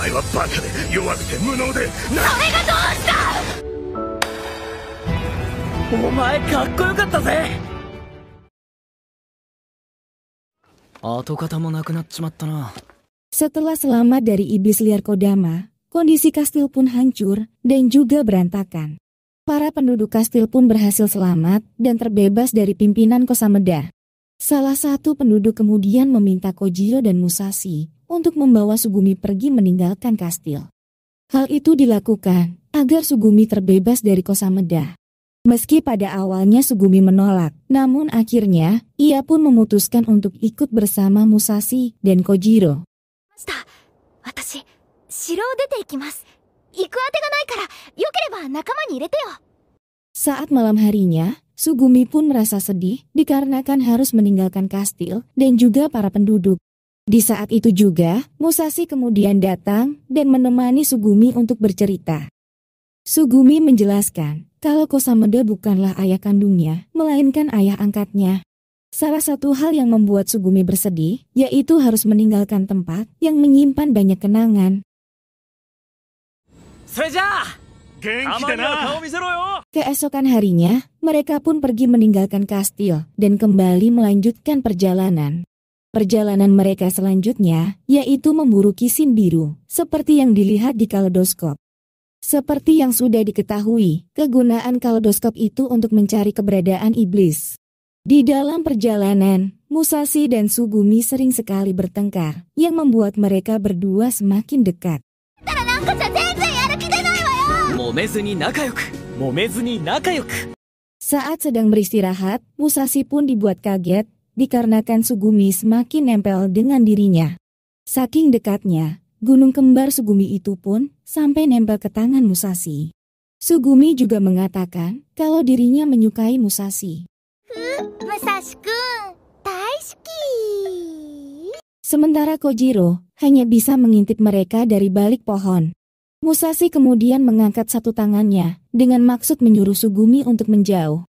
前はバカで弱くて無能でな。それがどうした。お前かっこよかったぜ。跡形もなくなっちまったな。Setelah selamat dari iblis liar Kodama, kondisi kastil pun hancur dan juga berantakan. Para penduduk kastil pun berhasil selamat dan terbebas dari pimpinan Kosameda. Salah satu penduduk kemudian meminta Kojiro dan Musashi untuk membawa Sugumi pergi meninggalkan kastil. Hal itu dilakukan agar Sugumi terbebas dari Kosameda. Meski pada awalnya Sugumi menolak, namun akhirnya ia pun memutuskan untuk ikut bersama Musashi dan Kojiro. 私、城を出て行きます。行くあてがないから、よければ仲間に入れてよ。Saat malam harinya, Sugumi pun merasa sedih dikarenakan harus meninggalkan kastil dan juga para penduduk. Di saat itu juga, Musashi kemudian datang dan menemani Sugumi untuk bercerita. Sugumi menjelaskan kalau Kosameda bukanlah ayah kandungnya, melainkan ayah angkatnya. Salah satu hal yang membuat Sugumi bersedih, yaitu harus meninggalkan tempat yang menyimpan banyak kenangan. Keesokan harinya, mereka pun pergi meninggalkan kastil dan kembali melanjutkan perjalanan. Perjalanan mereka selanjutnya, yaitu memburu kisin biru, seperti yang dilihat di kaleidoskop. Seperti yang sudah diketahui, kegunaan kaleidoskop itu untuk mencari keberadaan iblis. Di dalam perjalanan, Musashi dan Sugumi sering sekali bertengkar, yang membuat mereka berdua semakin dekat. Saat sedang beristirahat, Musashi pun dibuat kaget, dikarenakan Sugumi semakin nempel dengan dirinya. Saking dekatnya, gunung kembar Sugumi itu pun sampai nempel ke tangan Musashi. Sugumi juga mengatakan kalau dirinya menyukai Musashi. Musashi-kun, daisuki. Sementara Kojiro hanya bisa mengintip mereka dari balik pohon. Musashi kemudian mengangkat satu tangannya dengan maksud menyuruh Sugumi untuk menjauh.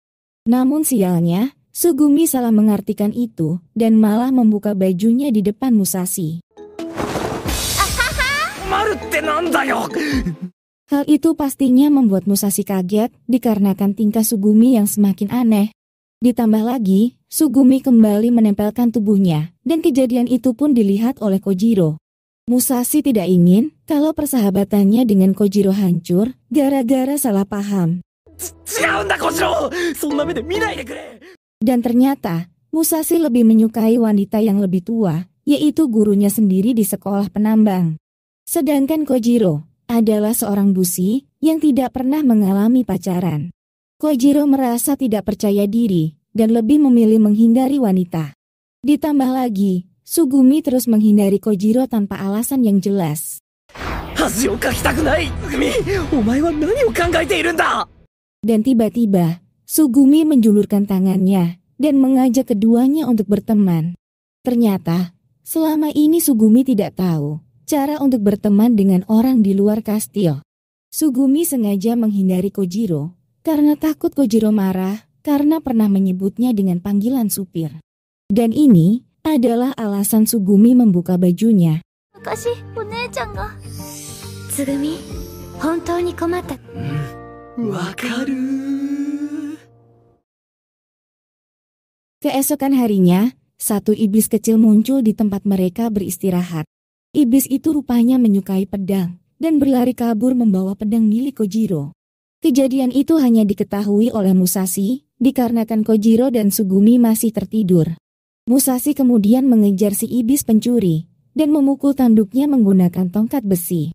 Namun sialnya, Sugumi salah mengartikan itu dan malah membuka bajunya di depan Musashi. Hal itu pastinya membuat Musashi kaget dikarenakan tingkah Sugumi yang semakin aneh. Ditambah lagi, Sugumi kembali menempelkan tubuhnya, dan kejadian itu pun dilihat oleh Kojiro. Musashi tidak ingin kalau persahabatannya dengan Kojiro hancur gara-gara salah paham. Dan ternyata, Musashi lebih menyukai wanita yang lebih tua, yaitu gurunya sendiri di sekolah penambang. Sedangkan Kojiro adalah seorang busi yang tidak pernah mengalami pacaran. Kojiro merasa tidak percaya diri dan lebih memilih menghindari wanita. Ditambah lagi, Sugumi terus menghindari Kojiro tanpa alasan yang jelas. Dan tiba-tiba, Sugumi menjulurkan tangannya dan mengajak keduanya untuk berteman. Ternyata, selama ini Sugumi tidak tahu cara untuk berteman dengan orang di luar kastil. Sugumi sengaja menghindari Kojiro karena takut Kojiro marah karena pernah menyebutnya dengan panggilan supir. Dan ini adalah alasan Sugumi membuka bajunya. Tsugumi, hontou ni komatta. Keesokan harinya, satu iblis kecil muncul di tempat mereka beristirahat. Iblis itu rupanya menyukai pedang dan berlari kabur membawa pedang milik Kojiro. Kejadian itu hanya diketahui oleh Musashi dikarenakan Kojiro dan Sugumi masih tertidur. Musashi kemudian mengejar si iblis pencuri dan memukul tanduknya menggunakan tongkat besi.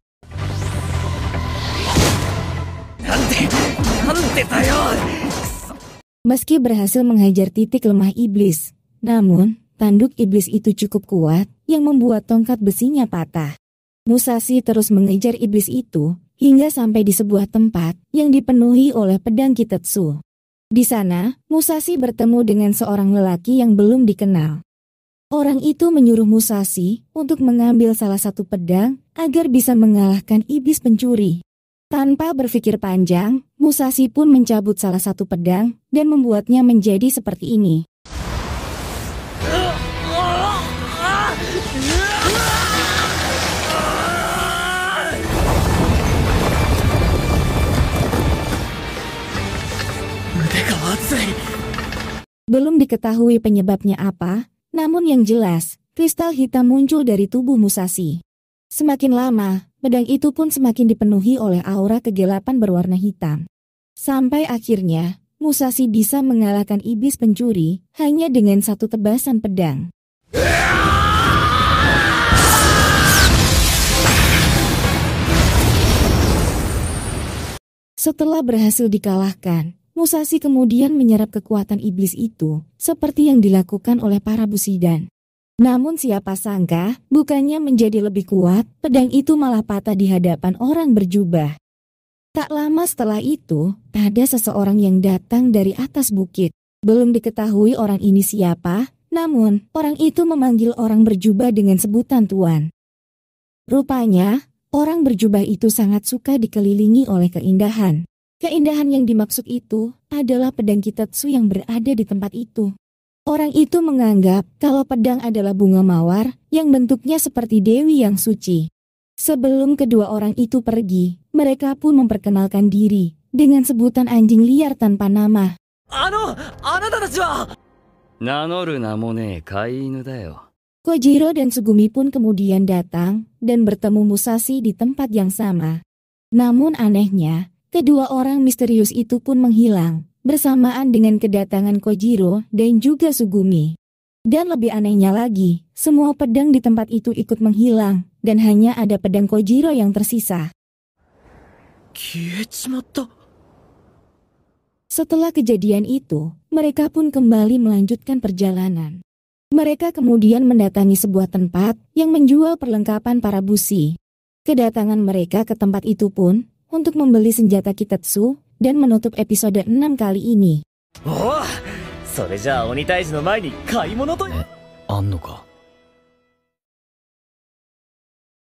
Meski berhasil menghajar titik lemah iblis, namun tanduk iblis itu cukup kuat yang membuat tongkat besinya patah. Musashi terus mengejar iblis itu hingga sampai di sebuah tempat yang dipenuhi oleh pedang Kitetsu. Di sana, Musashi bertemu dengan seorang lelaki yang belum dikenal. Orang itu menyuruh Musashi untuk mengambil salah satu pedang agar bisa mengalahkan iblis pencuri. Tanpa berpikir panjang, Musashi pun mencabut salah satu pedang dan membuatnya menjadi seperti ini. diketahui penyebabnya apa, namun yang jelas, kristal hitam muncul dari tubuh Musashi. Semakin lama, pedang itu pun semakin dipenuhi oleh aura kegelapan berwarna hitam. Sampai akhirnya, Musashi bisa mengalahkan iblis pencuri hanya dengan satu tebasan pedang. Setelah berhasil dikalahkan, Musashi kemudian menyerap kekuatan iblis itu, seperti yang dilakukan oleh para Bushidan. Namun siapa sangka, bukannya menjadi lebih kuat, pedang itu malah patah di hadapan orang berjubah. Tak lama setelah itu, ada seseorang yang datang dari atas bukit. Belum diketahui orang ini siapa, namun orang itu memanggil orang berjubah dengan sebutan Tuan. Rupanya, orang berjubah itu sangat suka dikelilingi oleh keindahan. Keindahan yang dimaksud itu adalah pedang Kitetsu yang berada di tempat itu. Orang itu menganggap kalau pedang adalah bunga mawar yang bentuknya seperti dewi yang suci. Sebelum kedua orang itu pergi, mereka pun memperkenalkan diri dengan sebutan anjing liar tanpa nama. Kojiro dan Sugumi pun kemudian datang dan bertemu Musashi di tempat yang sama. Namun anehnya, kedua orang misterius itu pun menghilang bersamaan dengan kedatangan Kojiro dan juga Sugumi. Dan lebih anehnya lagi, semua pedang di tempat itu ikut menghilang dan hanya ada pedang Kojiro yang tersisa. Setelah kejadian itu, mereka pun kembali melanjutkan perjalanan. Mereka kemudian mendatangi sebuah tempat yang menjual perlengkapan para bushi. Kedatangan mereka ke tempat itu pun untuk membeli senjata Kitetsu dan menutup episode 6 kali ini. あんのか